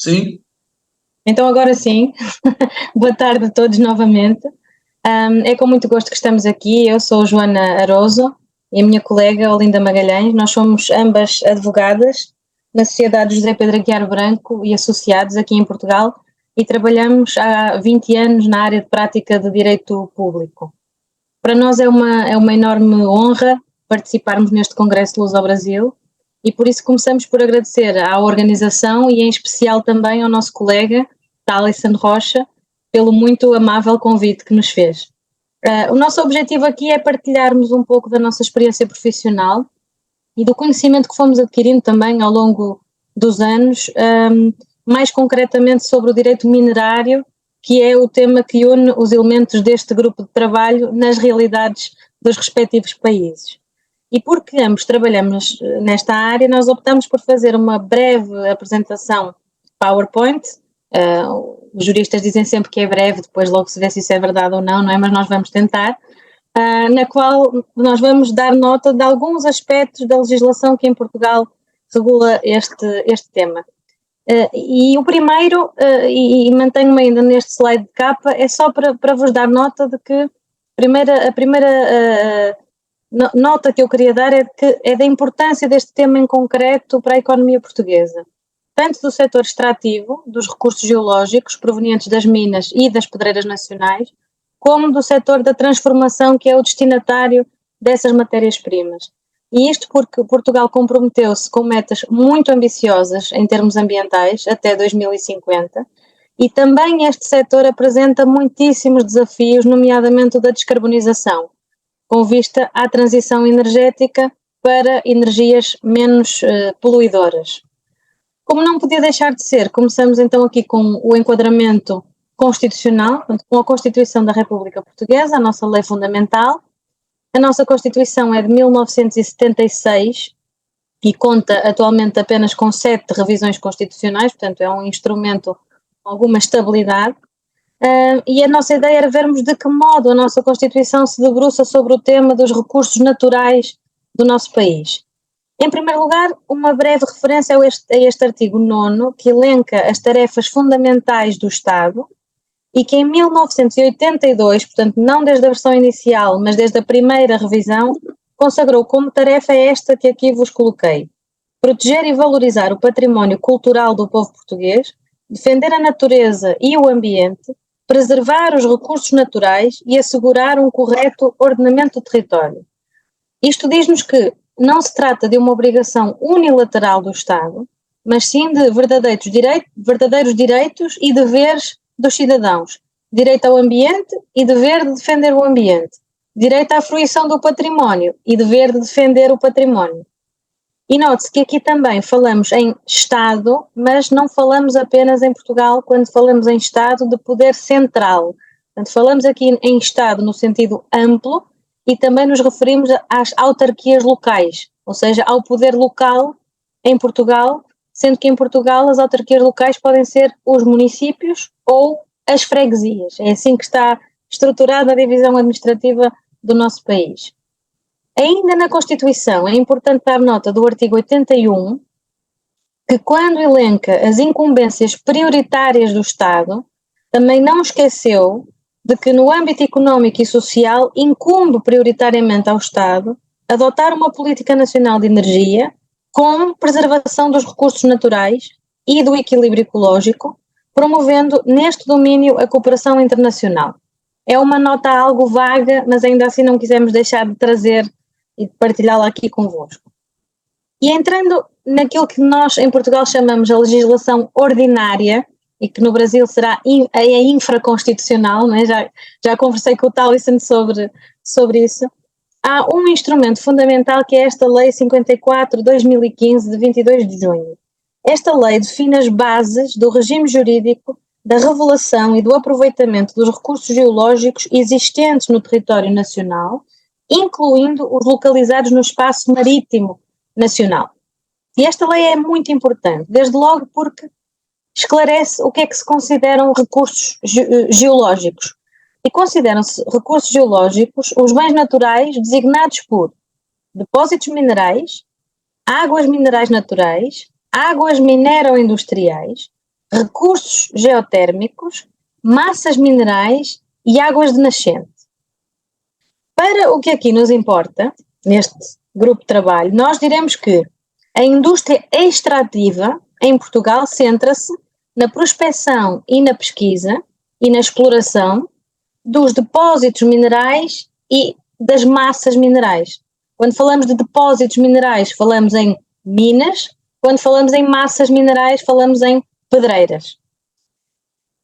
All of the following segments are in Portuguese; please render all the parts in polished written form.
Sim, Então agora sim, boa tarde a todos novamente. É com muito gosto que estamos aqui. Eu sou Joana Aroso e a minha colega Olinda Magalhães. Nós somos ambas advogadas na Sociedade José Pedro Aguiar Branco e Associados aqui em Portugal e trabalhamos há 20 anos na área de prática de direito público. Para nós é uma enorme honra participarmos neste Congresso Luz ao Brasil e por isso começamos por agradecer à organização e em especial também ao nosso colega, Thaleson Rocha, pelo muito amável convite que nos fez. O nosso objetivo aqui é partilharmos um pouco da nossa experiência profissional e do conhecimento que fomos adquirindo também ao longo dos anos, mais concretamente sobre o direito minerário, que é o tema que une os elementos deste grupo de trabalho nas realidades dos respectivos países. E porque ambos trabalhamos nesta área, nós optamos por fazer uma breve apresentação PowerPoint. Os juristas dizem sempre que é breve, depois logo se vê se isso é verdade ou não, não é? Mas nós vamos tentar. Na qual nós vamos dar nota de alguns aspectos da legislação que em Portugal regula este tema. E o primeiro, e mantenho-me ainda neste slide de capa, é só para vos dar nota de que a primeira nota que eu queria dar é da importância deste tema em concreto para a economia portuguesa, tanto do setor extrativo, dos recursos geológicos provenientes das minas e das pedreiras nacionais, como do setor da transformação, que é o destinatário dessas matérias-primas. E isto porque Portugal comprometeu-se com metas muito ambiciosas em termos ambientais até 2050 e também este setor apresenta muitíssimos desafios, nomeadamente o da descarbonização, com vista à transição energética para energias menos poluidoras. Como não podia deixar de ser, começamos então aqui com o enquadramento constitucional, com a Constituição da República Portuguesa, a nossa lei fundamental. A nossa Constituição é de 1976 e conta atualmente apenas com 7 revisões constitucionais, portanto é um instrumento com alguma estabilidade. E a nossa ideia era vermos de que modo a nossa Constituição se debruça sobre o tema dos recursos naturais do nosso país. Em primeiro lugar, uma breve referência a este artigo 9º, que elenca as tarefas fundamentais do Estado e que em 1982, portanto não desde a versão inicial, mas desde a primeira revisão, consagrou como tarefa esta que aqui vos coloquei: proteger e valorizar o património cultural do povo português, defender a natureza e o ambiente, preservar os recursos naturais e assegurar um correto ordenamento do território. Isto diz-nos que não se trata de uma obrigação unilateral do Estado, mas sim de verdadeiros direitos e deveres dos cidadãos. Direito ao ambiente e dever de defender o ambiente. Direito à fruição do património e dever de defender o património. E note-se que aqui também falamos em Estado, mas não falamos apenas em Portugal, quando falamos em Estado de poder central. Portanto, falamos aqui em Estado no sentido amplo e também nos referimos às autarquias locais, ou seja, ao poder local em Portugal, sendo que em Portugal as autarquias locais podem ser os municípios ou as freguesias. É assim que está estruturada a divisão administrativa do nosso país. Ainda na Constituição é importante dar nota do artigo 81, que quando elenca as incumbências prioritárias do Estado, também não esqueceu de que no âmbito económico e social incumbe prioritariamente ao Estado adotar uma política nacional de energia com preservação dos recursos naturais e do equilíbrio ecológico, promovendo neste domínio a cooperação internacional. É uma nota algo vaga, mas ainda assim não quisemos deixar de trazer e de partilhá-la aqui convosco. E entrando naquilo que nós em Portugal chamamos a legislação ordinária, e que no Brasil será a infraconstitucional, não é? Já conversei com o Thaleson sobre isso. Há um instrumento fundamental que é esta Lei 54/2015, de 22 de junho. Esta lei define as bases do regime jurídico da revelação e do aproveitamento dos recursos geológicos existentes no território nacional, incluindo os localizados no espaço marítimo nacional. E esta lei é muito importante, desde logo porque esclarece o que é que se consideram recursos geológicos. E consideram-se recursos geológicos os bens naturais designados por depósitos minerais, águas minerais naturais, águas minero-industriais, recursos geotérmicos, massas minerais e águas de nascente. Para o que aqui nos importa, neste grupo de trabalho, nós diremos que a indústria extrativa em Portugal centra-se na prospecção e na pesquisa e na exploração dos depósitos minerais e das massas minerais. Quando falamos de depósitos minerais, falamos em minas, quando falamos em massas minerais, falamos em pedreiras.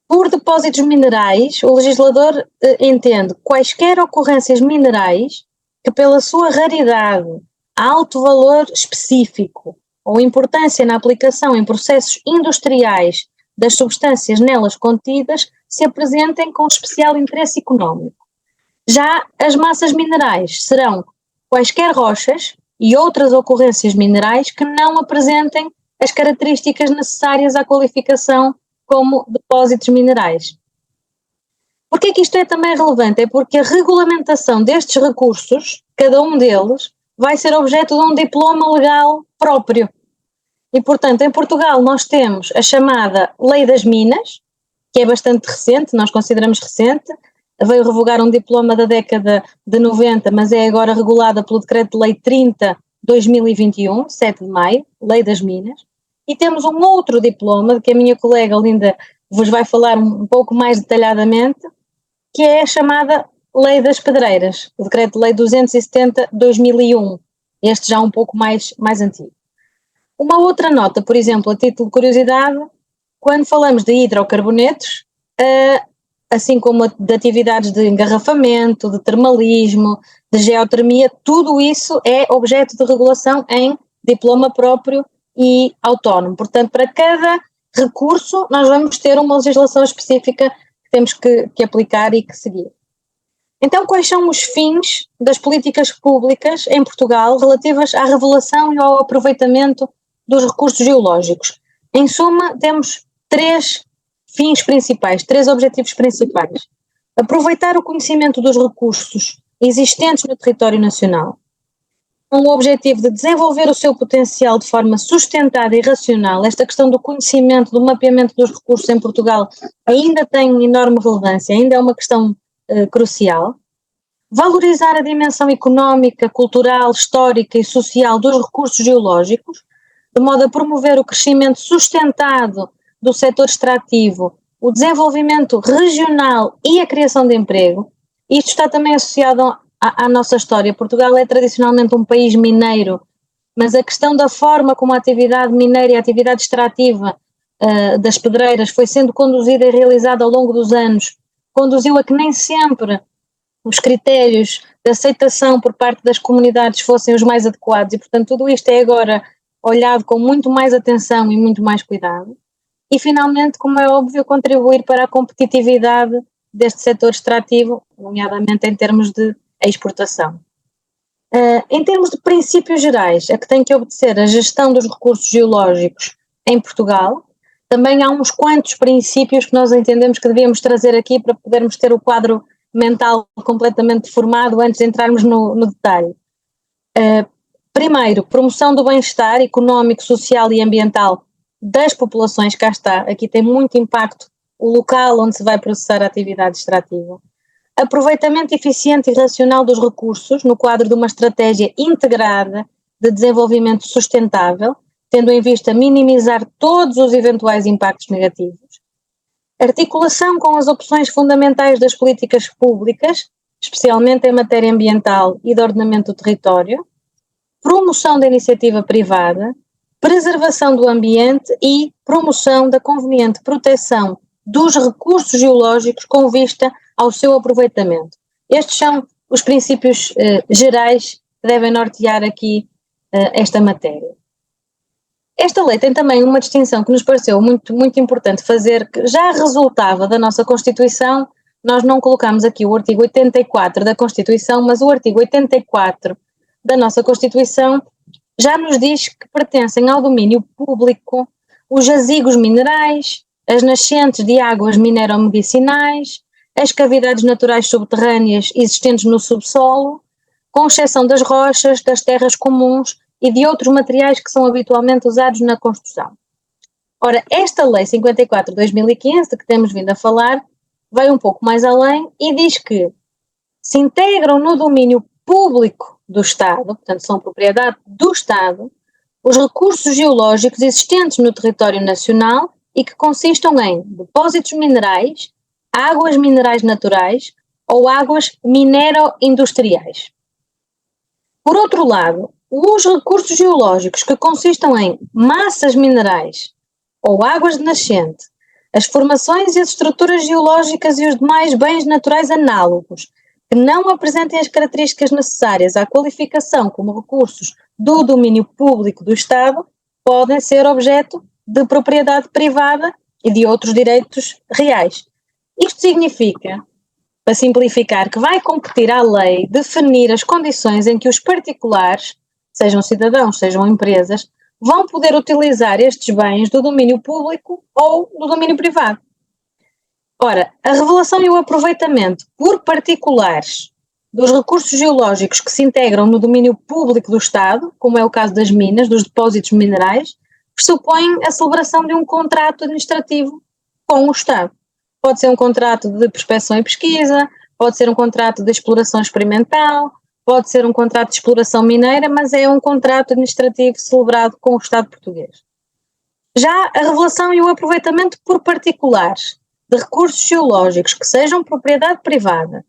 Por depósitos minerais, o legislador entende quaisquer ocorrências minerais que, pela sua raridade, alto valor específico ou importância na aplicação em processos industriais das substâncias nelas contidas, se apresentem com especial interesse económico. Já as massas minerais serão quaisquer rochas e outras ocorrências minerais que não apresentem as características necessárias à qualificação como depósitos minerais. Por que é que isto é também relevante? É porque a regulamentação destes recursos, cada um deles, vai ser objeto de um diploma legal próprio. E, portanto, em Portugal nós temos a chamada Lei das Minas, que é bastante recente, nós consideramos recente, veio revogar um diploma da década de 90, mas é agora regulada pelo Decreto-Lei 30/2021, 7 de maio, Lei das Minas. E temos um outro diploma, que a minha colega Linda vos vai falar um pouco mais detalhadamente, que é a chamada Lei das Pedreiras, o Decreto-Lei 270/2001, este já um pouco mais antigo. Uma outra nota, por exemplo, a título de curiosidade, quando falamos de hidrocarbonetos, assim como de atividades de engarrafamento, de termalismo, de geotermia, tudo isso é objeto de regulação em diploma próprio e autónomo. Portanto, para cada recurso nós vamos ter uma legislação específica que temos que aplicar e que seguir. Então, quais são os fins das políticas públicas em Portugal relativas à revelação e ao aproveitamento dos recursos geológicos? Em suma, temos três fins principais, três objetivos principais. Aproveitar o conhecimento dos recursos existentes no território nacional, com o objetivo de desenvolver o seu potencial de forma sustentada e racional. Esta questão do conhecimento, do mapeamento dos recursos em Portugal ainda tem enorme relevância, ainda é uma questão crucial. Valorizar a dimensão económica, cultural, histórica e social dos recursos geológicos, de modo a promover o crescimento sustentado do setor extrativo, o desenvolvimento regional e a criação de emprego. Isto está também associado à nossa história. Portugal é tradicionalmente um país mineiro, mas a questão da forma como a atividade mineira e a atividade extrativa das pedreiras foi sendo conduzida e realizada ao longo dos anos, conduziu a que nem sempre os critérios de aceitação por parte das comunidades fossem os mais adequados e, portanto, tudo isto é agora olhado com muito mais atenção e muito mais cuidado. E, finalmente, como é óbvio, contribuir para a competitividade deste setor extrativo, nomeadamente em termos de exportação. Em termos de princípios gerais a que tem que obedecer a gestão dos recursos geológicos em Portugal, também há uns quantos princípios que nós entendemos que devíamos trazer aqui para podermos ter o quadro mental completamente formado antes de entrarmos no detalhe. Primeiro, promoção do bem-estar económico, social e ambiental das populações, cá está, aqui tem muito impacto o local onde se vai processar a atividade extrativa. Aproveitamento eficiente e racional dos recursos no quadro de uma estratégia integrada de desenvolvimento sustentável, tendo em vista minimizar todos os eventuais impactos negativos. Articulação com as opções fundamentais das políticas públicas, especialmente em matéria ambiental e de ordenamento do território. Promoção da iniciativa privada, preservação do ambiente e promoção da conveniente proteção dos recursos geológicos com vista ao seu aproveitamento. Estes são os princípios gerais que devem nortear aqui esta matéria. Esta lei tem também uma distinção que nos pareceu muito, muito importante fazer, que já resultava da nossa Constituição. Nós não colocamos aqui o artigo 84 da Constituição, mas o artigo 84 da nossa Constituição já nos diz que pertencem ao domínio público os jazigos minerais, as nascentes de águas mineromedicinais, as cavidades naturais subterrâneas existentes no subsolo, com exceção das rochas, das terras comuns e de outros materiais que são habitualmente usados na construção. Ora, esta Lei 54 de 2015, de que temos vindo a falar, vai um pouco mais além e diz que se integram no domínio público do Estado, portanto são propriedade do Estado, os recursos geológicos existentes no território nacional e que consistam em depósitos minerais, águas minerais naturais ou águas minero-industriais. Por outro lado, os recursos geológicos que consistam em massas minerais ou águas de nascente, as formações e as estruturas geológicas e os demais bens naturais análogos que não apresentem as características necessárias à qualificação como recursos do domínio público do Estado podem ser objeto de propriedade privada e de outros direitos reais. Isto significa, para simplificar, que vai competir à lei definir as condições em que os particulares, sejam cidadãos, sejam empresas, vão poder utilizar estes bens do domínio público ou do domínio privado. Ora, a revelação e o aproveitamento por particulares dos recursos geológicos que se integram no domínio público do Estado, como é o caso das minas, dos depósitos minerais, pressupõe a celebração de um contrato administrativo com o Estado. Pode ser um contrato de prospecção e pesquisa, pode ser um contrato de exploração experimental, pode ser um contrato de exploração mineira, mas é um contrato administrativo celebrado com o Estado português. Já a revelação e o aproveitamento por particulares de recursos geológicos que sejam propriedade privada,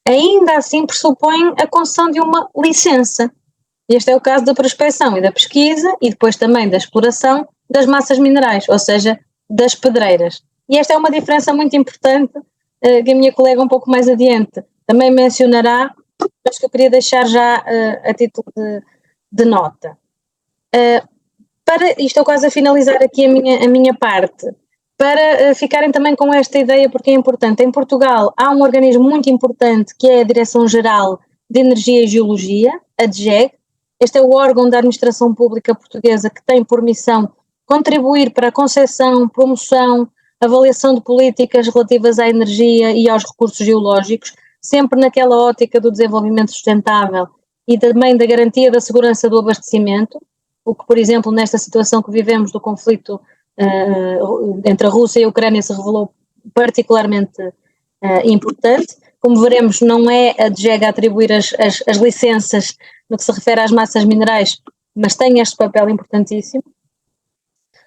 ainda assim pressupõem a concessão de uma licença. Este é o caso da prospecção e da pesquisa e depois também da exploração das massas minerais, ou seja, das pedreiras. E esta é uma diferença muito importante que a minha colega um pouco mais adiante também mencionará, mas que eu queria deixar já a título de nota. Estou quase a finalizar aqui a minha parte, para ficarem também com esta ideia, porque é importante. Em Portugal há um organismo muito importante que é a Direção-Geral de Energia e Geologia, a DGEG. Este é o órgão da administração pública portuguesa que tem por missão contribuir para a concepção, promoção, avaliação de políticas relativas à energia e aos recursos geológicos, sempre naquela ótica do desenvolvimento sustentável e também da garantia da segurança do abastecimento, o que, por exemplo, nesta situação que vivemos do conflito entre a Rússia e a Ucrânia se revelou particularmente importante. Como veremos, não é a DGEG a atribuir as licenças no que se refere às massas minerais, mas tem este papel importantíssimo.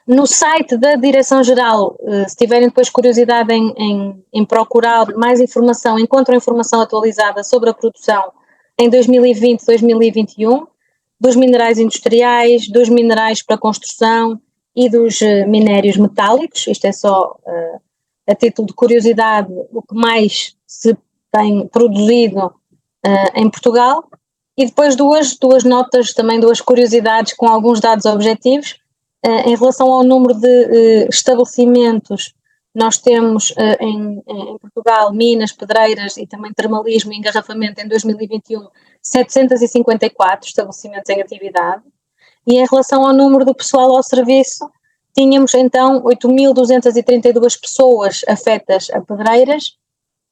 No site da Direção-Geral, se tiverem depois curiosidade em procurar mais informação, encontram informação atualizada sobre a produção em 2020 2021, dos minerais industriais, dos minerais para construção e dos minérios metálicos. Isto é só a título de curiosidade o que mais se tem produzido em Portugal. E depois duas notas, também duas curiosidades com alguns dados objetivos. Em relação ao número de estabelecimentos, nós temos em Portugal minas, pedreiras e também termalismo e engarrafamento em 2021 754 estabelecimentos em atividade, e em relação ao número do pessoal ao serviço, tínhamos então 8.232 pessoas afetas a pedreiras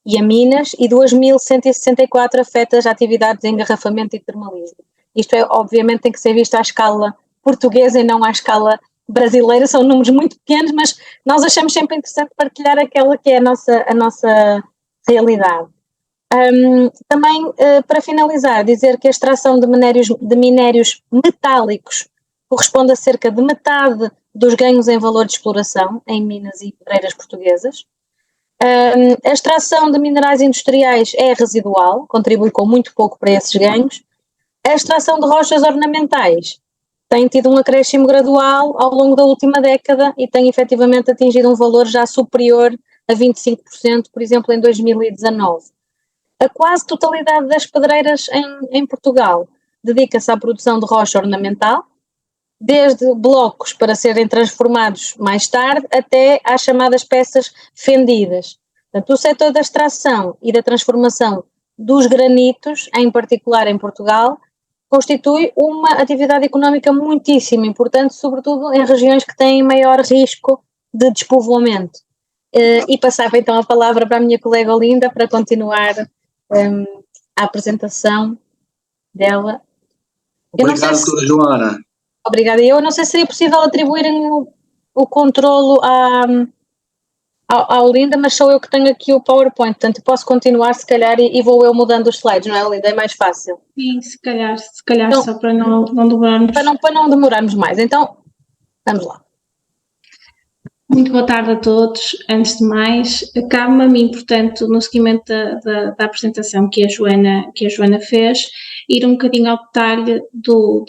e a minas e 2.164 afetas a atividades de engarrafamento e termalismo. Isto obviamente tem que ser visto à escala portuguesa e não à escala brasileira, são números muito pequenos, mas nós achamos sempre interessante partilhar aquela que é a nossa realidade. Também, para finalizar, dizer que a extração de minérios metálicos corresponde a cerca de metade dos ganhos em valor de exploração em minas e pedreiras portuguesas. A extração de minerais industriais é residual, contribui com muito pouco para esses ganhos. A extração de rochas ornamentais tem tido um acréscimo gradual ao longo da última década e tem efetivamente atingido um valor já superior a 25%, por exemplo, em 2019. A quase totalidade das pedreiras em Portugal dedica-se à produção de rocha ornamental, desde blocos para serem transformados mais tarde até às chamadas peças fendidas. Portanto, o setor da extração e da transformação dos granitos, em particular em Portugal, constitui uma atividade económica muitíssimo importante, sobretudo em regiões que têm maior risco de despovoamento. E passava então a palavra para a minha colega Olinda para continuar a apresentação dela. Obrigado, doutora Joana. Obrigada. Eu não sei se seria possível atribuírem o controlo ao Linda, mas sou eu que tenho aqui o PowerPoint, portanto eu posso continuar se calhar e vou eu mudando os slides, não é, Linda? É mais fácil. Sim, se calhar então, só para não demorarmos. Para não demorarmos mais, então vamos lá. Muito boa tarde a todos. Antes de mais, cabe-me a mim, portanto, no seguimento da apresentação que a Joana fez, ir um bocadinho ao detalhe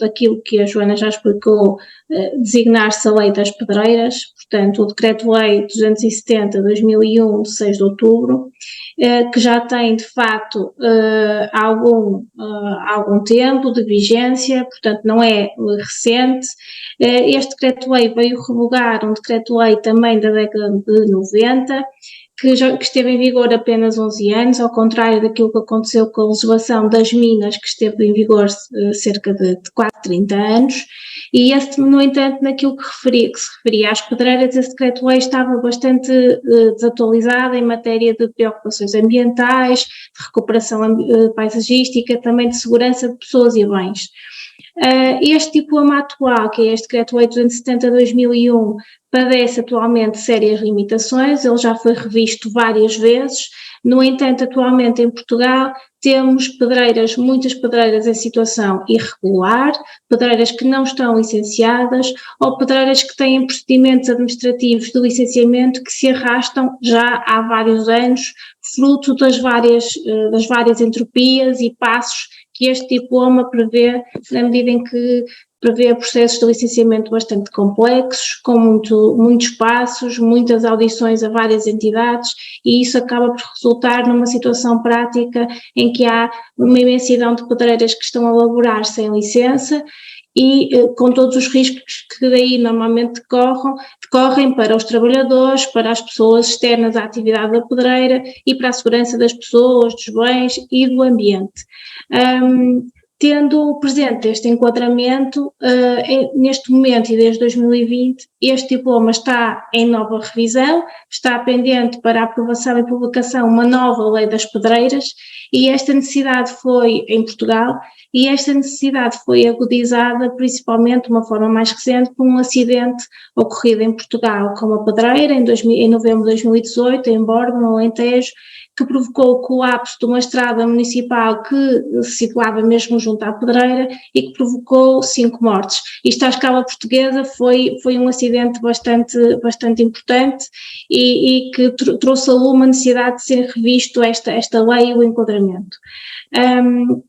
daquilo que a Joana já explicou, designar-se a Lei das Pedreiras, portanto, o Decreto-Lei 270/2001, de 6 de outubro, que já tem, de facto, algum tempo de vigência, portanto, não é recente. Este decreto-lei veio revogar um decreto-lei também da década de 90, que esteve em vigor apenas 11 anos, ao contrário daquilo que aconteceu com a legislação das minas, que esteve em vigor cerca de quase 30 anos, e este, no entanto, naquilo que se referia às pedreiras, esse decreto-lei estava bastante desatualizado em matéria de preocupações ambientais, de recuperação paisagística, também de segurança de pessoas e bens. Este diploma atual, que é este Decreto-Lei 270/2001, padece atualmente sérias limitações, ele já foi revisto várias vezes. No entanto, atualmente em Portugal temos muitas pedreiras em situação irregular, pedreiras que não estão licenciadas ou pedreiras que têm procedimentos administrativos de licenciamento que se arrastam já há vários anos, fruto das várias entropias e passos que este diploma prevê, na medida em que prevê processos de licenciamento bastante complexos, com muitos passos, muitas audições a várias entidades, e isso acaba por resultar numa situação prática em que há uma imensidão de pedreiras que estão a laborar sem licença e com todos os riscos que daí normalmente decorrem para os trabalhadores, para as pessoas externas à atividade da pedreira e para a segurança das pessoas, dos bens e do ambiente. Tendo presente este enquadramento, neste momento e desde 2020, este diploma está em nova revisão, está pendente para aprovação e publicação uma nova lei das pedreiras, e esta necessidade foi em Portugal, e esta necessidade foi agudizada principalmente de uma forma mais recente por um acidente ocorrido em Portugal com uma pedreira em novembro de 2018, em Borba, no Alentejo, que provocou o colapso de uma estrada municipal que se situava mesmo junto à pedreira e que provocou 5 mortes. Isto à escala portuguesa foi um acidente bastante importante e que trouxe à lume a necessidade de ser revisto esta lei e o enquadramento.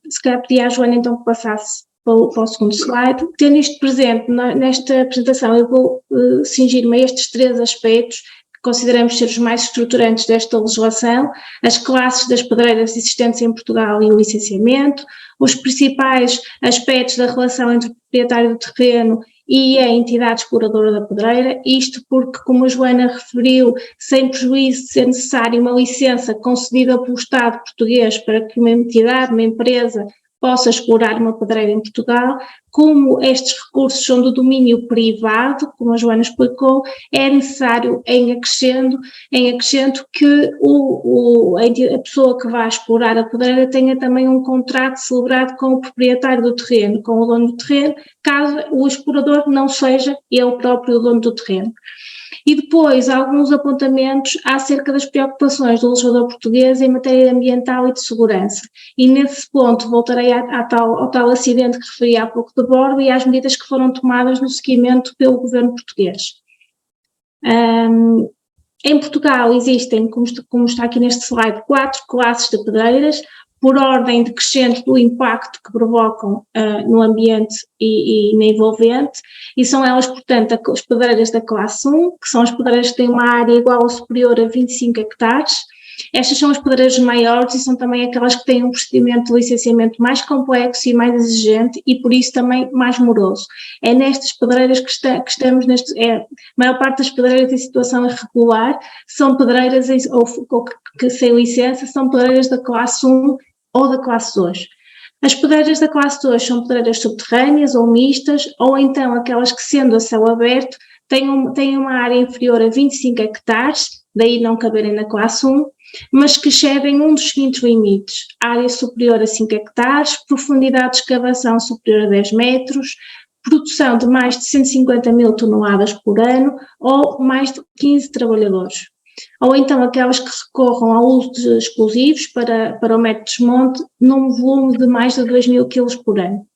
Se calhar pedia à Joana então que passasse para o segundo slide. Tendo isto presente nesta apresentação, eu vou cingir-me a estes 3 aspectos consideramos ser os mais estruturantes desta legislação: as classes das pedreiras existentes em Portugal e o licenciamento, os principais aspectos da relação entre o proprietário do terreno e a entidade exploradora da pedreira, isto porque, como a Joana referiu, sem prejuízo de ser necessária uma licença concedida pelo Estado português para que uma entidade, uma empresa, possa explorar uma pedreira em Portugal, como estes recursos são do domínio privado, como a Joana explicou, é necessário em acrescento que a pessoa que vai explorar a pedreira tenha também um contrato celebrado com o proprietário do terreno, com o dono do terreno, caso o explorador não seja ele próprio o dono do terreno. E depois alguns apontamentos acerca das preocupações do legislador português em matéria ambiental e de segurança. E nesse ponto voltarei ao tal acidente que referi há pouco de Borba e às medidas que foram tomadas no seguimento pelo governo português. Em Portugal existem, como está aqui neste slide, 4 classes de pedreiras, por ordem decrescente do impacto que provocam no ambiente e na envolvente, e são elas, portanto, as pedreiras da classe 1, que são as pedreiras que têm uma área igual ou superior a 25 hectares. Estas são as pedreiras maiores e são também aquelas que têm um procedimento de licenciamento mais complexo e mais exigente e, por isso, também mais moroso. É nestas pedreiras que estamos a maior parte das pedreiras em situação irregular são pedreiras que sem licença, são pedreiras da classe 1 ou da classe 2. As pedreiras da classe 2 são pedreiras subterrâneas ou mistas, ou então aquelas que, sendo a céu aberto, têm uma área inferior a 25 hectares, daí não caberem na classe 1, mas que excedem um dos seguintes limites: área superior a 5 hectares, profundidade de escavação superior a 10 metros, produção de mais de 150 mil toneladas por ano ou mais de 15 trabalhadores. Ou então aquelas que recorram ao uso de explosivos para o método de desmonte num volume de mais de 2 mil quilos por ano.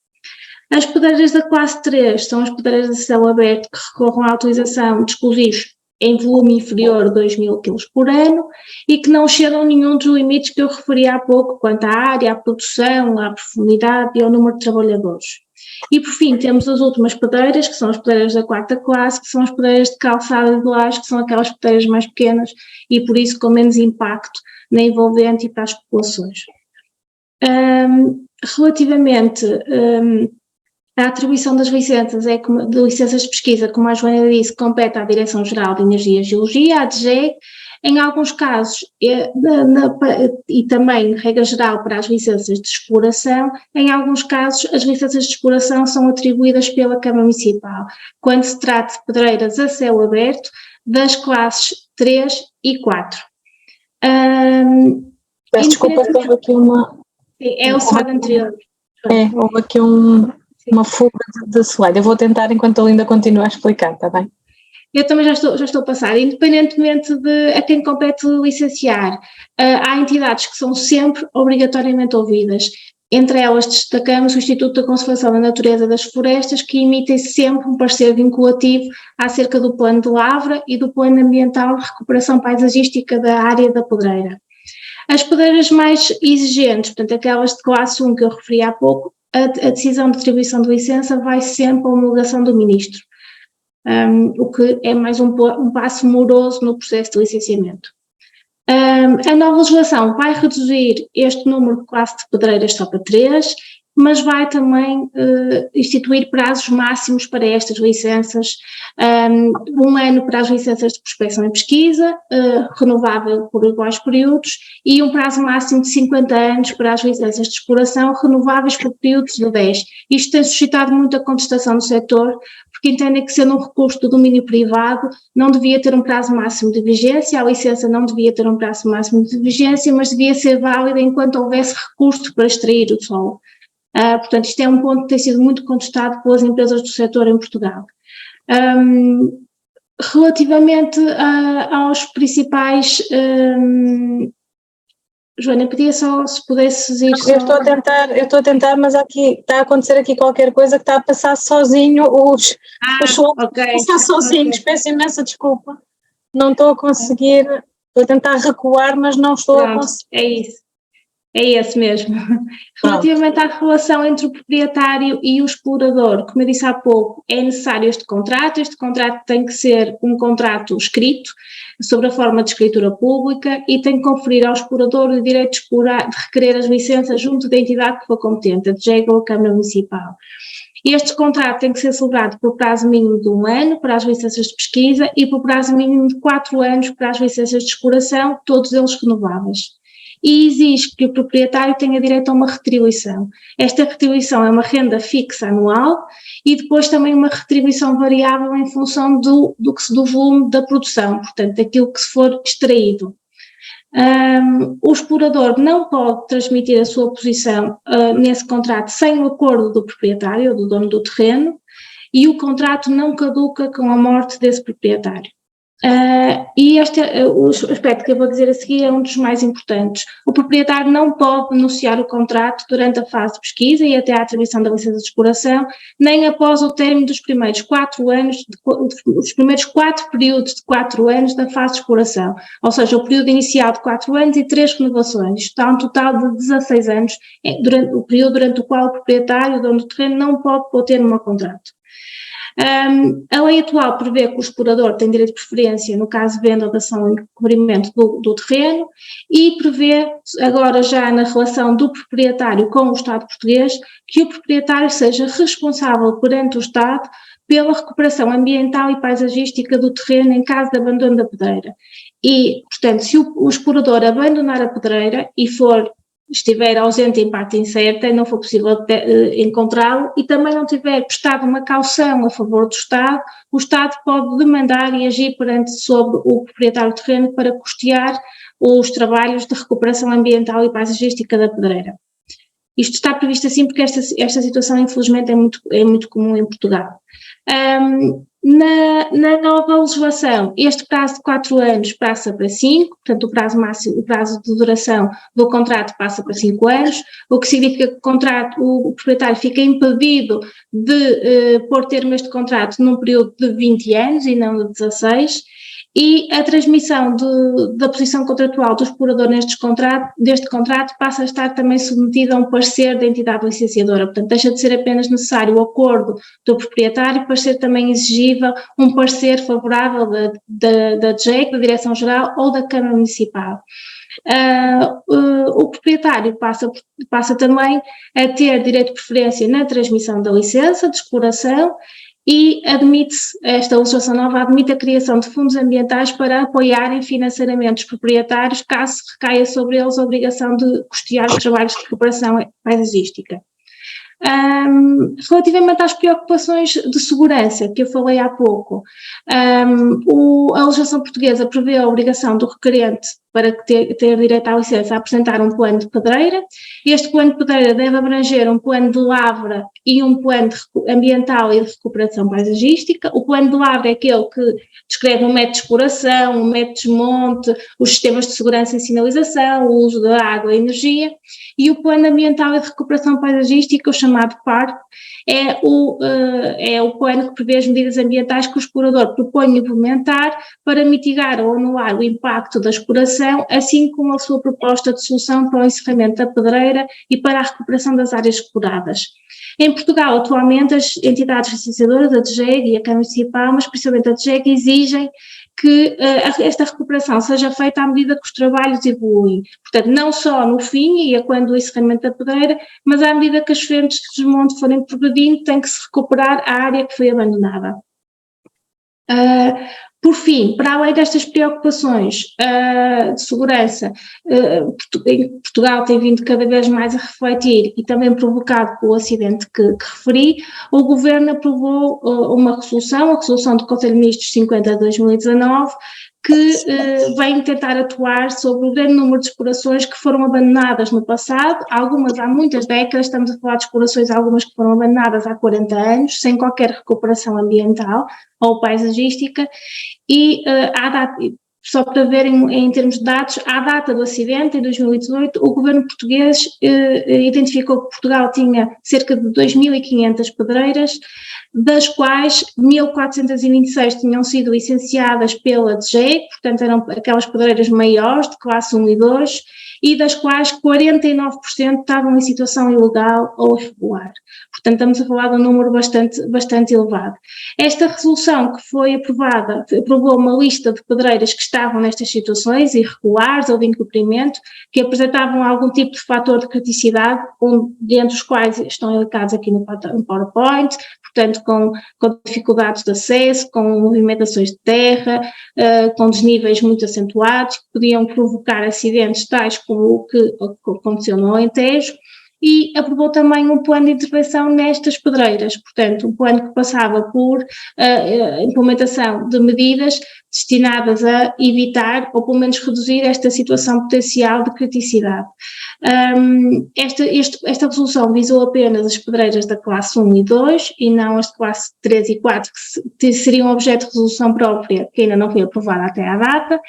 As pedreiras da classe 3 são as pedreiras de céu aberto que recorram à utilização de explosivos em volume inferior a 2 mil quilos por ano e que não chegam a nenhum dos limites que eu referi há pouco quanto à área, à produção, à profundidade e ao número de trabalhadores. E por fim temos as últimas pedreiras, que são as pedreiras da quarta classe, que são as pedreiras de calçada e de laje, que são aquelas pedreiras mais pequenas e por isso com menos impacto na envolvente e para as populações. Relativamente a atribuição das licenças de licenças de pesquisa, como a Joana disse, compete à Direção-Geral de Energia e Geologia, à DGEG. Em alguns casos, e também, regra geral, para as licenças de exploração, em alguns casos as licenças de exploração são atribuídas pela Câmara Municipal, quando se trata de pedreiras a céu aberto das classes 3 e 4. Peço desculpa, teve aqui uma... É o slide anterior. Houve aqui uma fuga de slide. Eu vou tentar enquanto a Linda continua a explicar, está bem? Eu também já estou a passar, independentemente de a quem compete licenciar, há entidades que são sempre obrigatoriamente ouvidas. Entre elas destacamos o Instituto da Conservação da Natureza das Florestas, que emitem sempre um parecer vinculativo acerca do plano de lavra e do plano ambiental de recuperação paisagística da área da pedreira. As pedreiras mais exigentes, portanto aquelas de classe 1 que eu referi há pouco, a decisão de atribuição de licença vai sempre à homologação do Ministro. O que é mais um passo moroso no processo de licenciamento. A nova legislação vai reduzir este número de classe de pedreiras só para 3, mas vai também instituir prazos máximos para estas licenças, 1 ano para as licenças de prospecção e pesquisa, renovável por iguais períodos, e um prazo máximo de 50 anos para as licenças de exploração, renováveis por períodos de 10. Isto tem suscitado muita contestação no setor, porque entendem que, sendo um recurso do domínio privado, não devia ter um prazo máximo de vigência, a licença não devia ter um prazo máximo de vigência, mas devia ser válida enquanto houvesse recurso para extrair o solo. Portanto, isto é um ponto que tem sido muito contestado pelas empresas do setor em Portugal. Relativamente aos principais... Joana, pedia só se pudesses ir só... Eu estou a tentar, mas aqui está a acontecer aqui qualquer coisa que está a passar sozinho os ok. Passar sozinhos, peço imensa desculpa. Não estou a conseguir, estou a tentar recuar, mas não estou a conseguir. É isso. É esse mesmo. Relativamente à relação entre o proprietário e o explorador, como eu disse há pouco, é necessário este contrato tem que ser um contrato escrito, sobre a forma de escritura pública e tem que conferir ao explorador o direito de explorar, de requerer as licenças junto da entidade que for competente, a DGEG ou a Câmara Municipal. Este contrato tem que ser celebrado por prazo mínimo de 1 ano para as licenças de pesquisa e por prazo mínimo de 4 anos para as licenças de exploração, todos eles renováveis. E exige que o proprietário tenha direito a uma retribuição. Esta retribuição é uma renda fixa anual e depois também uma retribuição variável em função do volume da produção, portanto, daquilo que se for extraído. O explorador não pode transmitir a sua posição nesse contrato sem o acordo do proprietário, do dono do terreno, e o contrato não caduca com a morte desse proprietário. E o aspecto que eu vou dizer a seguir é um dos mais importantes. O proprietário não pode denunciar o contrato durante a fase de pesquisa e até a atribuição da licença de exploração, nem após o término dos primeiros 4 anos, os primeiros 4 períodos de 4 anos da fase de exploração, ou seja, o período inicial de 4 anos e 3 renovações. Isto dá um total de 16 anos, o período durante o qual o proprietário, o dono do terreno, não pode pôr termo ao contrato. A lei atual prevê que o explorador tem direito de preferência no caso de venda ou dação em cobrimento do terreno e prevê, agora já na relação do proprietário com o Estado português, que o proprietário seja responsável perante o Estado pela recuperação ambiental e paisagística do terreno em caso de abandono da pedreira. E, portanto, se o explorador abandonar a pedreira e estiver ausente em parte incerta e não for possível encontrá-lo e também não tiver prestado uma caução a favor do Estado, o Estado pode demandar e agir sobre o proprietário do terreno para custear os trabalhos de recuperação ambiental e paisagística da pedreira. Isto está previsto assim porque esta situação, infelizmente, é muito comum em Portugal. Na nova legislação, este prazo de 4 anos passa para 5, portanto o prazo máximo, o prazo de duração do contrato passa para 5 anos, o que significa que o proprietário fica impedido de pôr termo a este contrato num período de 20 anos e não de 16, e a transmissão da posição contratual do explorador deste contrato passa a estar também submetida a um parecer da entidade licenciadora, portanto deixa de ser apenas necessário o acordo do proprietário para ser também exigível um parecer favorável da DGEC, da Direção-Geral ou da Câmara Municipal. O proprietário passa também a ter direito de preferência na transmissão da licença de exploração e esta legislação nova admite a criação de fundos ambientais para apoiarem financeiramente os proprietários caso recaia sobre eles a obrigação de custear os trabalhos de recuperação paisagística. Relativamente às preocupações de segurança que eu falei há pouco, a legislação portuguesa prevê a obrigação do requerente para ter direito à licença a apresentar um plano de pedreira. Este plano de pedreira deve abranger um plano de lavra e um plano ambiental e de recuperação paisagística. O plano de lavra é aquele que descreve um método de exploração, um método de desmonte, os sistemas de segurança e sinalização, o uso da água e energia, e o plano ambiental e de recuperação paisagística, o chamado PARP, é o plano que prevê as medidas ambientais que o explorador propõe implementar para mitigar ou anular o impacto da exploração, assim como a sua proposta de solução para o encerramento da pedreira e para a recuperação das áreas exploradas. Em Portugal, atualmente, as entidades licenciadoras, a DGEG e a Câmara Municipal, mas principalmente a DGEG, exigem que esta recuperação seja feita à medida que os trabalhos evoluem. Portanto, não só no fim e quando o encerramento da pedreira, mas à medida que as frentes de desmonte forem progredindo, tem que se recuperar a área que foi abandonada. Por fim, para além destas preocupações de segurança, Portugal tem vindo cada vez mais a refletir e também provocado pelo acidente que referi, o Governo aprovou uma resolução, a resolução do Conselho de Ministros 50 de 2019, que vem tentar atuar sobre o grande número de explorações que foram abandonadas no passado, algumas há muitas décadas, estamos a falar de explorações, algumas que foram abandonadas há 40 anos, sem qualquer recuperação ambiental ou paisagística, e só para verem em termos de dados, à data do acidente, em 2018, o governo português identificou que Portugal tinha cerca de 2.500 pedreiras, das quais 1.426 tinham sido licenciadas pela DGEC, portanto eram aquelas pedreiras maiores, de classe 1 e 2, e das quais 49% estavam em situação ilegal ou irregular. Portanto, estamos a falar de um número bastante elevado. Esta resolução que foi aprovada, aprovou uma lista de pedreiras que estavam nestas situações irregulares ou de incumprimento, que apresentavam algum tipo de fator de criticidade, dentre os quais estão elencados aqui no PowerPoint, portanto, com dificuldades de acesso, com movimentações de terra, com desníveis muito acentuados, que podiam provocar acidentes tais como o que aconteceu no Alentejo, e aprovou também um plano de intervenção nestas pedreiras, portanto, um plano que passava por implementação de medidas destinadas a evitar ou pelo menos reduzir esta situação potencial de criticidade. Esta resolução visou apenas as pedreiras da classe 1 e 2 e não as de classe 3 e 4, que seriam objeto de resolução própria, que ainda não foi aprovada até à data.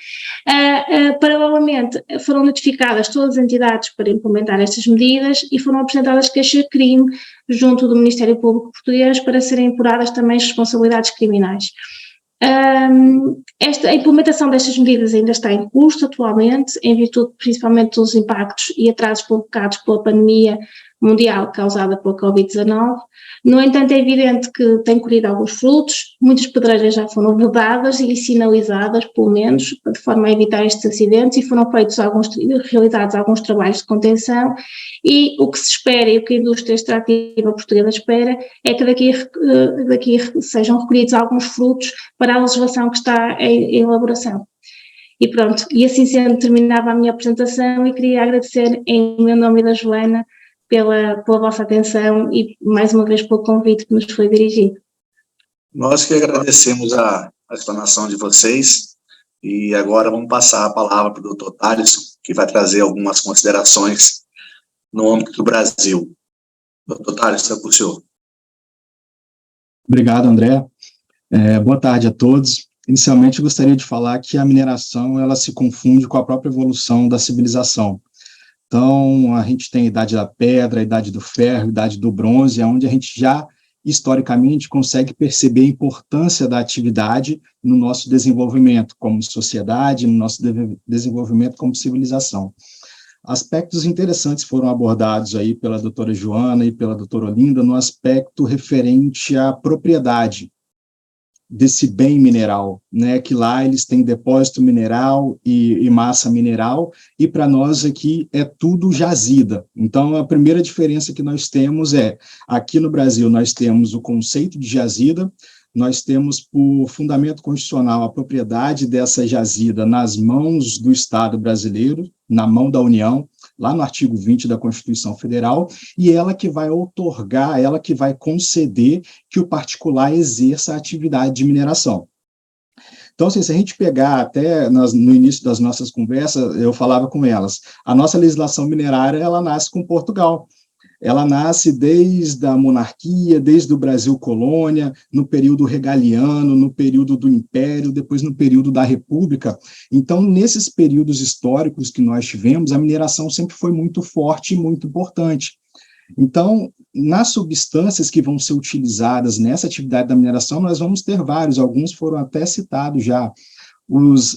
Paralelamente, foram notificadas todas as entidades para implementar estas medidas e foram apresentadas queixas de crime junto do Ministério Público Português para serem apuradas também as responsabilidades criminais. A implementação destas medidas ainda está em curso atualmente, em virtude principalmente dos impactos e atrasos provocados pela pandemia mundial causada pela Covid-19. No entanto, é evidente que tem colhido alguns frutos, muitas pedreiras já foram vedadas e sinalizadas, pelo menos, de forma a evitar estes acidentes, e foram realizados alguns trabalhos de contenção, e o que se espera e o que a indústria extrativa portuguesa espera é que daqui sejam recolhidos alguns frutos para a legislação que está em elaboração. E pronto, e assim sendo, terminava a minha apresentação e queria agradecer em meu nome e da Joana pela vossa atenção e mais uma vez pelo convite que nos foi dirigido. Nós que agradecemos a explanação de vocês e agora vamos passar a palavra para o Dr. Thaleson, que vai trazer algumas considerações no âmbito do Brasil. Doutor Thales, está com o senhor. Obrigado, André. Boa tarde a todos. Inicialmente, eu gostaria de falar que a mineração ela se confunde com a própria evolução da civilização. Então, a gente tem a idade da pedra, a idade do ferro, a idade do bronze, onde a gente já, historicamente, consegue perceber a importância da atividade no nosso desenvolvimento como sociedade, no nosso desenvolvimento como civilização. Aspectos interessantes foram abordados aí pela doutora Joana e pela doutora Olinda no aspecto referente à propriedade desse bem mineral, né, que lá eles têm depósito mineral e massa mineral, e para nós aqui é tudo jazida. Então, a primeira diferença que nós temos aqui no Brasil nós temos o conceito de jazida, nós temos por fundamento constitucional a propriedade dessa jazida nas mãos do Estado brasileiro, na mão da União, lá no artigo 20 da Constituição Federal, e ela que vai outorgar, ela que vai conceder que o particular exerça a atividade de mineração. Então, assim, se a gente pegar até no início das nossas conversas, eu falava com elas, a nossa legislação minerária, ela nasce com Portugal. Ela nasce desde a monarquia, desde o Brasil colônia, no período regaliano, no período do Império, depois no período da República. Então, nesses períodos históricos que nós tivemos, a mineração sempre foi muito forte e muito importante. Então, nas substâncias que vão ser utilizadas nessa atividade da mineração, nós vamos ter vários, alguns foram até citados já, os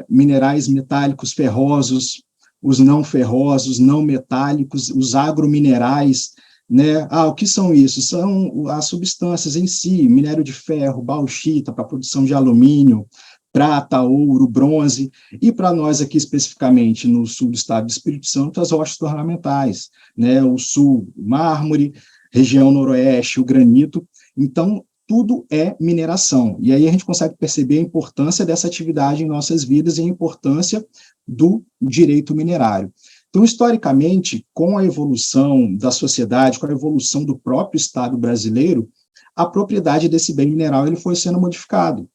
minerais metálicos ferrosos, os não ferrosos, não metálicos, os agrominerais, né? O que são isso? São as substâncias em si, minério de ferro, bauxita para a produção de alumínio, prata, ouro, bronze, e para nós aqui especificamente no sul do estado do Espírito Santo, as rochas ornamentais, né? O sul, o mármore, região noroeste, o granito. Então, tudo é mineração. E aí a gente consegue perceber a importância dessa atividade em nossas vidas e a importância do direito minerário. Então, historicamente, com a evolução da sociedade, com a evolução do próprio Estado brasileiro, a propriedade desse bem mineral ele foi sendo modificado,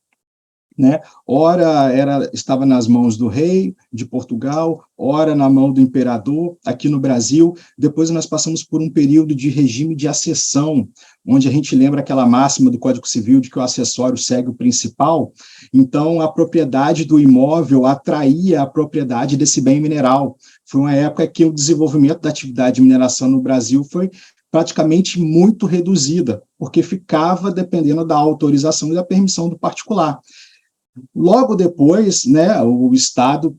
né? Ora estava nas mãos do rei de Portugal, ora na mão do imperador aqui no Brasil. Depois nós passamos por um período de regime de acessão, onde a gente lembra aquela máxima do Código Civil de que o acessório segue o principal. Então, a propriedade do imóvel atraía a propriedade desse bem mineral. Foi uma época que o desenvolvimento da atividade de mineração no Brasil foi praticamente muito reduzida, porque ficava dependendo da autorização e da permissão do particular. Logo depois, né, o Estado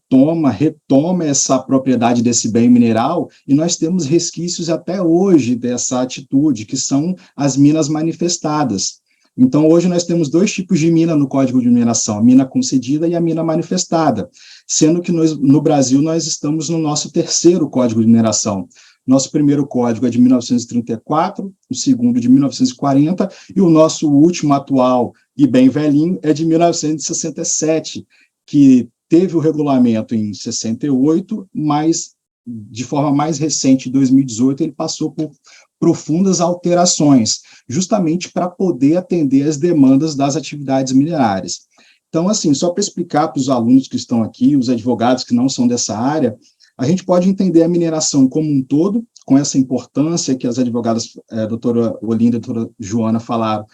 retoma essa propriedade desse bem mineral e nós temos resquícios até hoje dessa atitude, que são as minas manifestadas. Então, hoje nós temos dois tipos de mina no Código de Mineração, a mina concedida e a mina manifestada, sendo que no Brasil nós estamos no nosso terceiro Código de Mineração. Nosso primeiro código é de 1934, o segundo de 1940, e o nosso último atual e bem velhinho é de 1967, que teve o regulamento em 68, mas de forma mais recente, em 2018, ele passou por profundas alterações, justamente para poder atender as demandas das atividades minerárias. Então, assim, só para explicar para os alunos que estão aqui, os advogados que não são dessa área, a gente pode entender a mineração como um todo, com essa importância que as advogadas, doutora Olinda e doutora Joana falaram,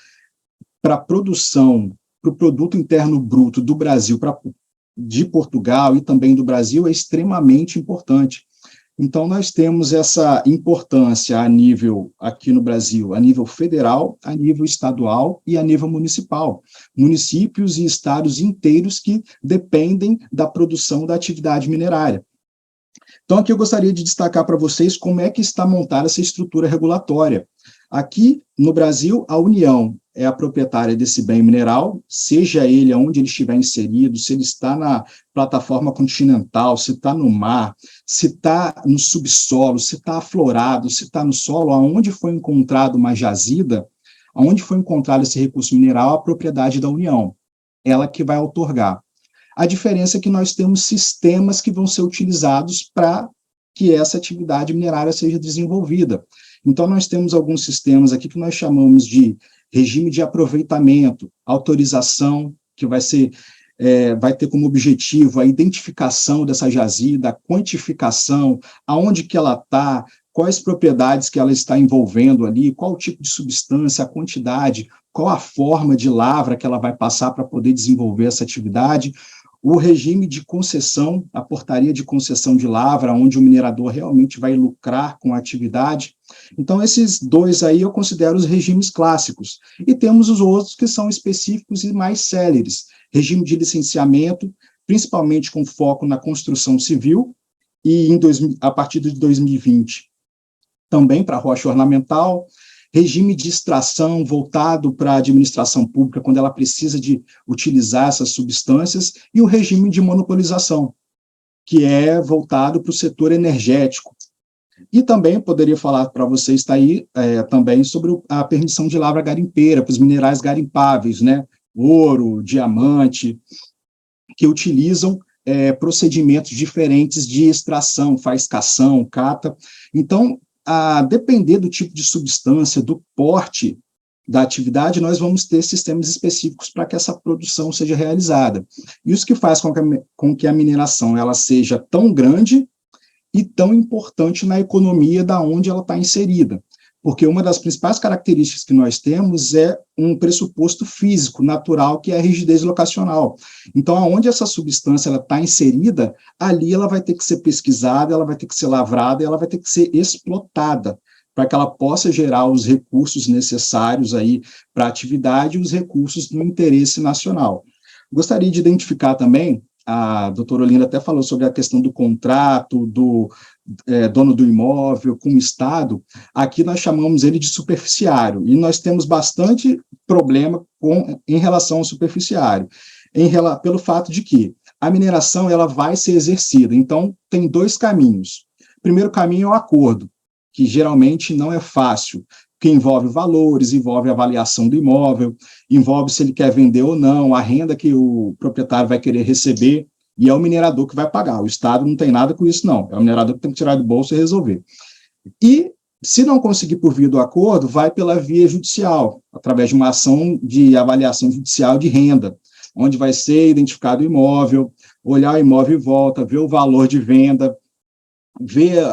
para a produção, para o produto interno bruto do Brasil, de Portugal e também do Brasil, é extremamente importante. Então, nós temos essa importância a nível, aqui no Brasil, a nível federal, a nível estadual e a nível municipal. Municípios e estados inteiros que dependem da produção da atividade minerária. Então, aqui eu gostaria de destacar para vocês como é que está montada essa estrutura regulatória. Aqui, no Brasil, a União é a proprietária desse bem mineral, seja ele onde ele estiver inserido, se ele está na plataforma continental, se está no mar, se está no subsolo, se está aflorado, se está no solo, aonde foi encontrado uma jazida, aonde foi encontrado esse recurso mineral, a propriedade da União, ela que vai outorgar. A diferença é que nós temos sistemas que vão ser utilizados para que essa atividade minerária seja desenvolvida. Então, nós temos alguns sistemas aqui que nós chamamos de regime de aproveitamento, autorização, que vai ter como objetivo a identificação dessa jazida, a quantificação, aonde que ela está, quais propriedades que ela está envolvendo ali, qual o tipo de substância, a quantidade, qual a forma de lavra que ela vai passar para poder desenvolver essa atividade, o regime de concessão, a portaria de concessão de lavra, onde o minerador realmente vai lucrar com a atividade. Então, esses dois aí eu considero os regimes clássicos. E temos os outros que são específicos e mais céleres. Regime de licenciamento, principalmente com foco na construção civil, e a partir de 2020, também para rocha ornamental, regime de extração voltado para a administração pública, quando ela precisa de utilizar essas substâncias, e o regime de monopolização, que é voltado para o setor energético. E também poderia falar para vocês, está aí, também sobre a permissão de lavra garimpeira, para os minerais garimpáveis, né? Ouro, diamante, que utilizam procedimentos diferentes de extração, faiscação, cata. Então, a depender do tipo de substância, do porte da atividade, nós vamos ter sistemas específicos para que essa produção seja realizada. Isso que faz com que a mineração ela seja tão grande e tão importante na economia da onde ela está inserida. Porque uma das principais características que nós temos é um pressuposto físico, natural, que é a rigidez locacional. Então, aonde essa substância está inserida, ali ela vai ter que ser pesquisada, ela vai ter que ser lavrada, ela vai ter que ser explotada, para que ela possa gerar os recursos necessários aí para a atividade e os recursos do interesse nacional. Gostaria de identificar também, a doutora Olinda até falou sobre a questão do contrato, do dono do imóvel com o Estado. Aqui nós chamamos ele de superficiário, e nós temos bastante problema em relação ao superficiário, pelo fato de que a mineração ela vai ser exercida. Então, tem dois caminhos. O primeiro caminho é o acordo, que geralmente não é fácil, que envolve valores, envolve avaliação do imóvel, envolve se ele quer vender ou não, a renda que o proprietário vai querer receber, e é o minerador que vai pagar. O Estado não tem nada com isso, não. É o minerador que tem que tirar do bolso e resolver. E, se não conseguir por via do acordo, vai pela via judicial, através de uma ação de avaliação judicial de renda, onde vai ser identificado o imóvel, olhar o imóvel em volta, ver o valor de venda, ver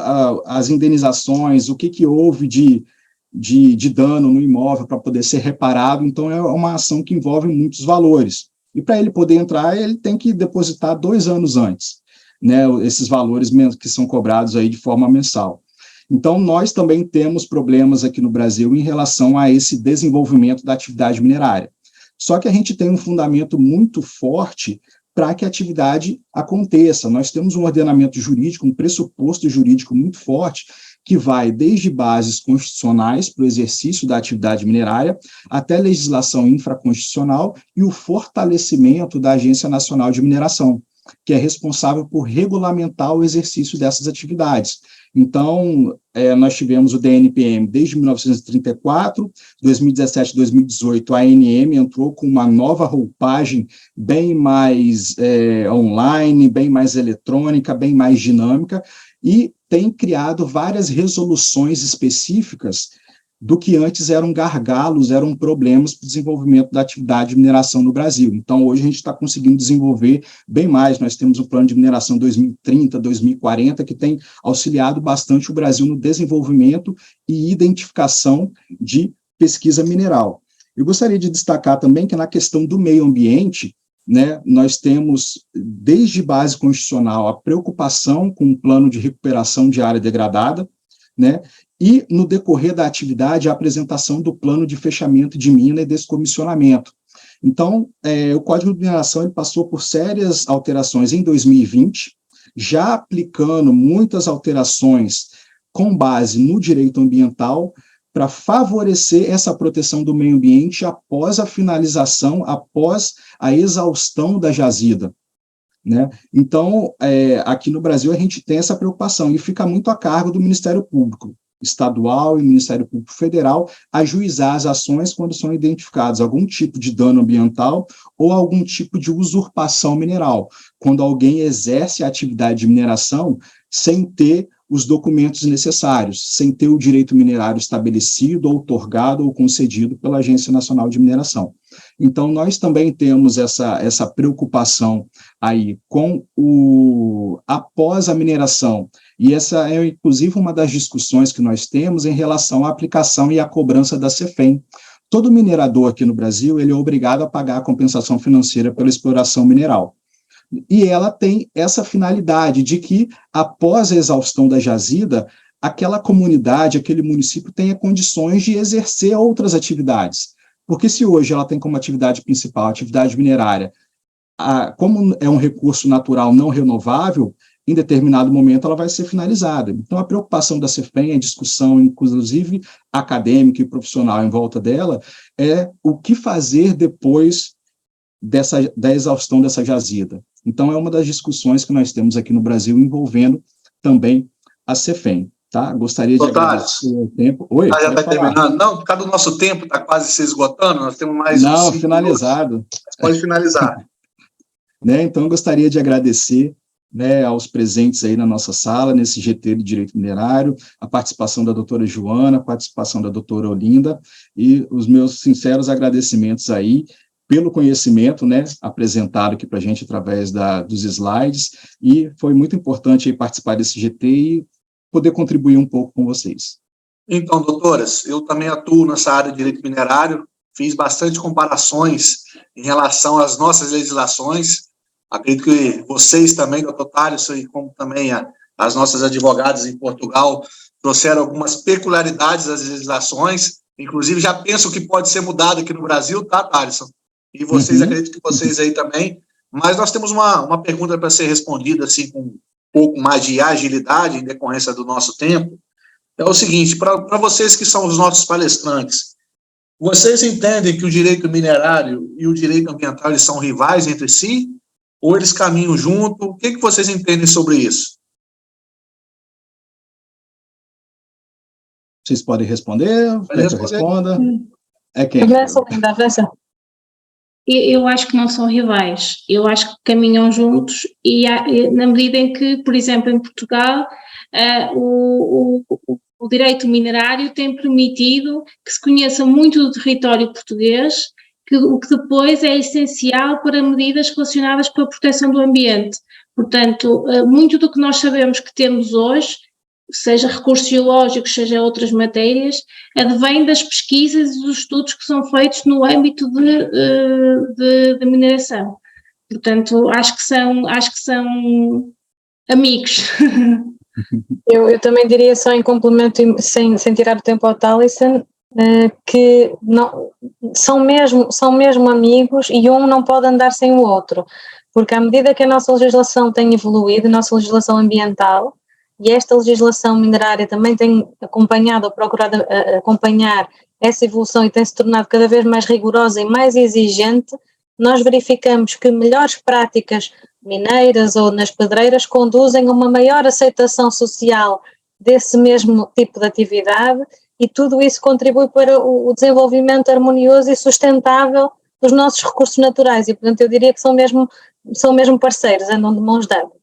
as indenizações, o que houve de dano no imóvel para poder ser reparado. Então, é uma ação que envolve muitos valores. E para ele poder entrar, ele tem que depositar 2 anos antes, né, esses valores que são cobrados aí de forma mensal. Então, nós também temos problemas aqui no Brasil em relação a esse desenvolvimento da atividade minerária. Só que a gente tem um fundamento muito forte para que a atividade aconteça. Nós temos um ordenamento jurídico, um pressuposto jurídico muito forte, que vai desde bases constitucionais para o exercício da atividade minerária, até legislação infraconstitucional e o fortalecimento da Agência Nacional de Mineração, que é responsável por regulamentar o exercício dessas atividades. Então, nós tivemos o DNPM desde 1934, 2017 e 2018, a ANM entrou com uma nova roupagem bem mais online, bem mais eletrônica, bem mais dinâmica, e tem criado várias resoluções específicas do que antes eram gargalos, eram problemas para o desenvolvimento da atividade de mineração no Brasil. Então, hoje a gente está conseguindo desenvolver bem mais. Nós temos o Plano de Mineração 2030, 2040, que tem auxiliado bastante o Brasil no desenvolvimento e identificação de pesquisa mineral. Eu gostaria de destacar também que na questão do meio ambiente, né, nós temos, desde base constitucional, a preocupação com o plano de recuperação de área degradada, né, e, no decorrer da atividade, a apresentação do plano de fechamento de mina e descomissionamento. Então, o Código de Mineração ele passou por sérias alterações em 2020, já aplicando muitas alterações com base no direito ambiental, para favorecer essa proteção do meio ambiente após a finalização, após a exaustão da jazida, né? Então, aqui no Brasil, a gente tem essa preocupação, e fica muito a cargo do Ministério Público Estadual e Ministério Público Federal ajuizar as ações quando são identificados algum tipo de dano ambiental ou algum tipo de usurpação mineral, quando alguém exerce a atividade de mineração sem ter os documentos necessários, sem ter o direito minerário estabelecido, outorgado ou concedido pela Agência Nacional de Mineração. Então, nós também temos essa preocupação aí com após a mineração, E essa é, inclusive, uma das discussões que nós temos em relação à aplicação e à cobrança da CEFEM. Todo minerador aqui no Brasil, ele é obrigado a pagar a compensação financeira pela exploração mineral. E ela tem essa finalidade de que, após a exaustão da jazida, aquela comunidade, aquele município tenha condições de exercer outras atividades. Porque se hoje ela tem como atividade principal a atividade minerária, como é um recurso natural não renovável, em determinado momento ela vai ser finalizada. Então, a preocupação da CEFEM, a discussão, inclusive acadêmica e profissional em volta dela, é o que fazer depois da exaustão dessa jazida. Então, é uma das discussões que nós temos aqui no Brasil envolvendo também a CEFEM. Tá? Gostaria de agradecer o tempo. Oi, já está terminando. Não, por causa do nosso tempo está quase se esgotando, nós temos mais Não, finalizado. Pode finalizar. Né, então, eu gostaria de agradecer, né, aos presentes aí na nossa sala, nesse GT de Direito Minerário, a participação da doutora Joana, a participação da doutora Olinda, e os meus sinceros agradecimentos aí pelo conhecimento, né, apresentado aqui para a gente através dos slides, e foi muito importante aí participar desse GT e poder contribuir um pouco com vocês. Então, doutoras, eu também atuo nessa área de direito minerário, fiz bastante comparações em relação às nossas legislações, acredito que vocês também, doutor Thales, e como também as nossas advogadas em Portugal, trouxeram algumas peculiaridades das legislações, inclusive já penso que pode ser mudado aqui no Brasil, tá, Thales? E vocês, acredito que vocês aí também, mas nós temos uma pergunta para ser respondida, assim, com pouco mais de agilidade em decorrência do nosso tempo, é o seguinte, para vocês que são os nossos palestrantes, vocês entendem que o direito minerário e o direito ambiental eles são rivais entre si? Ou eles caminham junto? O que vocês entendem sobre isso? Vocês podem responder? Quer que eu responda? É quem? Eu acho que não são rivais, eu acho que caminham juntos e na medida em que, por exemplo, em Portugal, o direito minerário tem permitido que se conheça muito do território português, o que depois é essencial para medidas relacionadas com a proteção do ambiente. Portanto, muito do que nós sabemos que temos hoje, seja recursos geológicos, seja outras matérias, advém das pesquisas e dos estudos que são feitos no âmbito de mineração. Portanto, acho que são amigos. Eu também diria, só em complemento, sem tirar o tempo ao Thaleson, que não, são mesmo amigos e um não pode andar sem o outro, porque à medida que a nossa legislação tem evoluído, a nossa legislação ambiental, e esta legislação minerária também tem acompanhado ou procurado acompanhar essa evolução e tem se tornado cada vez mais rigorosa e mais exigente, nós verificamos que melhores práticas mineiras ou nas pedreiras conduzem a uma maior aceitação social desse mesmo tipo de atividade e tudo isso contribui para o desenvolvimento harmonioso e sustentável dos nossos recursos naturais e, portanto, eu diria que são mesmo parceiros, andam de mãos dadas.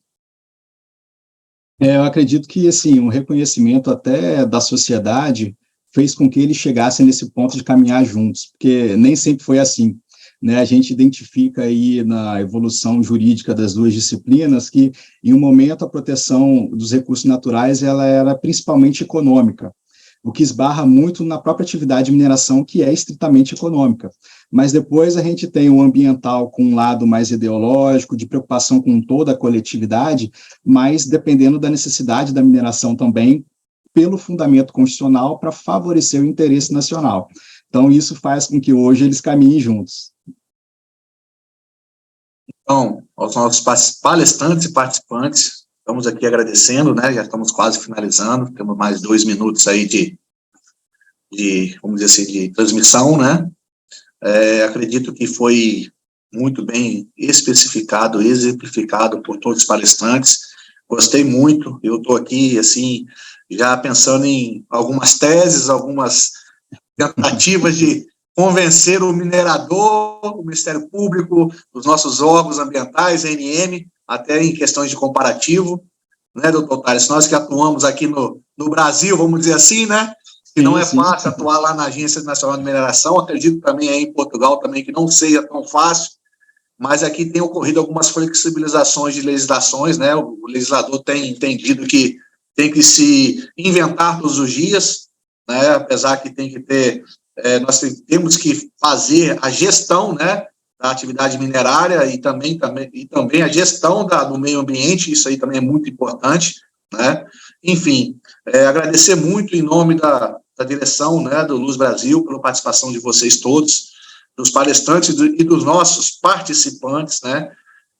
Eu acredito que, assim, um reconhecimento até da sociedade fez com que eles chegassem nesse ponto de caminhar juntos, porque nem sempre foi assim, né? A gente identifica aí na evolução jurídica das duas disciplinas que, em um momento, a proteção dos recursos naturais ela era principalmente econômica, o que esbarra muito na própria atividade de mineração, que é estritamente econômica. Mas depois a gente tem o ambiental com um lado mais ideológico, de preocupação com toda a coletividade, mas dependendo da necessidade da mineração também, pelo fundamento constitucional, para favorecer o interesse nacional. Então, isso faz com que hoje eles caminhem juntos. Então, aos nossos palestrantes e participantes, estamos aqui agradecendo, né? Já estamos quase finalizando, temos mais 2 minutos aí de vamos dizer assim, de transmissão, né? Acredito que foi muito bem especificado, exemplificado por todos os palestrantes. Gostei muito. Eu estou aqui, assim, já pensando em algumas teses, algumas tentativas de convencer o minerador, o Ministério Público, os nossos órgãos ambientais, ANM, até em questões de comparativo, né, doutor Thales? Nós que atuamos aqui no Brasil, vamos dizer assim, né, que não é fácil atuar lá na Agência Nacional de Mineração, acredito também aí em Portugal também que não seja tão fácil, mas aqui tem ocorrido algumas flexibilizações de legislações, né, o legislador tem entendido que tem que se inventar todos os dias, né, apesar que tem que ter, nós temos que fazer a gestão, né, da atividade minerária e também a gestão do meio ambiente, isso aí também é muito importante, né, enfim, agradecer muito em nome da direção, né, do Luz Brasil, pela participação de vocês todos, dos palestrantes e dos nossos participantes, né,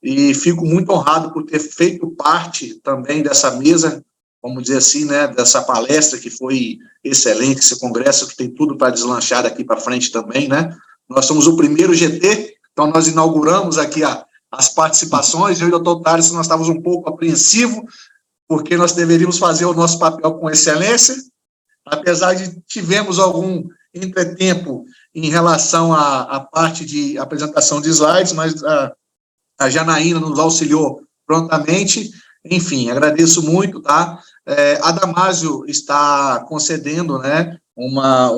e fico muito honrado por ter feito parte também dessa mesa, vamos dizer assim, né, dessa palestra que foi excelente, esse congresso que tem tudo para deslanchar daqui para frente também, né, nós somos o primeiro GT, então nós inauguramos aqui as participações, eu e o Dr. Thales, nós estávamos um pouco apreensivos, porque nós deveríamos fazer o nosso papel com excelência, apesar de tivemos algum entretempo em relação à parte de apresentação de slides, mas a Janaína nos auxiliou prontamente, enfim, agradeço muito, tá? A Damásio está concedendo, né,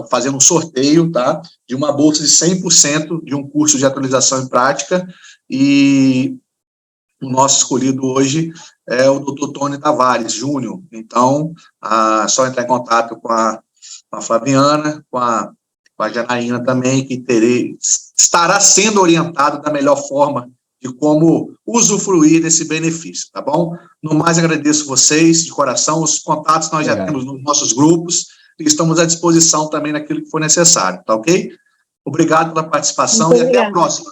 fazendo um sorteio, tá, de uma bolsa de 100% de um curso de atualização em prática, e o nosso escolhido hoje é o Dr. Tony Tavares Júnior, então, só entrar em contato com a Flaviana, com a Janaína também, que estará sendo orientado da melhor forma de como usufruir desse benefício, tá bom? No mais, agradeço vocês, de coração, os contatos nós já temos nos nossos grupos, e estamos à disposição também naquilo que for necessário, tá ok? Obrigado pela participação e até a próxima.